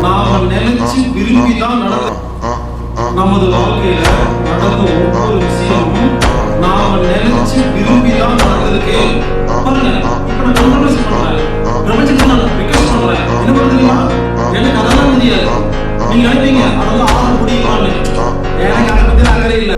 நாம நினைச்சு விரும்பிதான் நடக்கும். நமது வாழ்க்கையில நடந்த ஒவ்வொரு விஷயமும் நாம நினைச்சு விரும்பிதான் நடந்திருக்கு. பாருங்க, இப்ப நான் கன்வர்சேஷன் பண்றேன், பிரபஞ்சத்தை நான் ரிக்வெஸ்ட் பண்றேன், என்ன பண்ணுறீங்களா? எனக்கு அதெல்லாம் தெரியாது. நீங்க நினைப்பீங்க அதெல்லாம் ஆக முடியுமான்னு. எனக்கு அதை பத்தி அக்கறை இல்லை.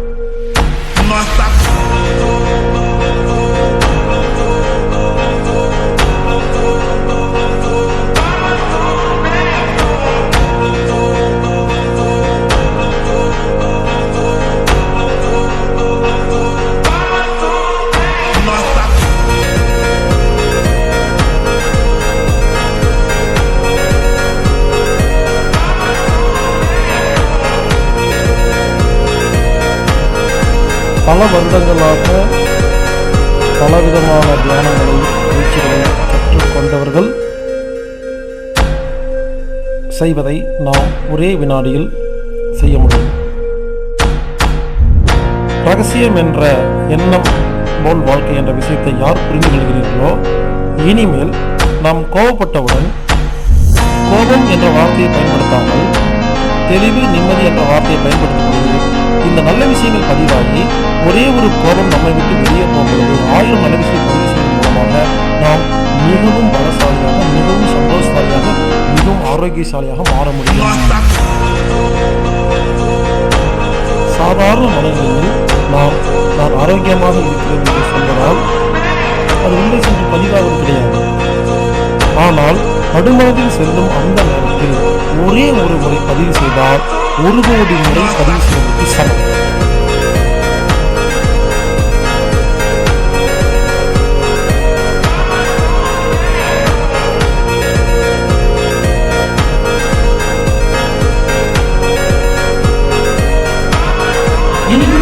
பல வருடங்களாக பலவிதமான தியானங்களை பயிற்சிகளை கற்றுக்கொண்டவர்கள் செய்வதை நாம் ஒரே வினாடியில் செய்ய முடியும். ரகசியம் என்ற எண்ணம் போல் வாழ்க்கை என்ற விஷயத்தை யார் புரிந்து கொள்கிறீர்களோ, இனிமேல் நாம் கோபப்பட்டவுடன் கோபம் என்ற வார்த்தையை பயன்படுத்தாமல் தெளிவு, நிம்மதி என்ற வார்த்தையை பயன்படுத்தும்போது இந்த நல்ல விஷயங்கள் பதிவாகி ஒரே ஒரு கோபம் நம்மை விட்டு வெளியே போகிறது. 1000 நல்ல விஷயம் பதிவு செய்வதன் மூலமாக நாம் மிகவும் பலசாலியாக, மிகவும் சந்தோஷசாலியாக, மிகவும் ஆரோக்கியசாலியாக மாற முடியும். சாதாரண மனநிலையில் நான் ஆரோக்கியமாக இருக்கிறேன் என்று சொல்வதால் அது உள்ளே சென்று பதிவாவது கிடையாது. ஆனால் நடுமனதில் செல்லும் அந்த நேரத்தில் ஒரே ஒரு முறை பதிவு செய்தால் 1 கோடி முறை பதிவு செய்வதற்கு சமம். எனக்கு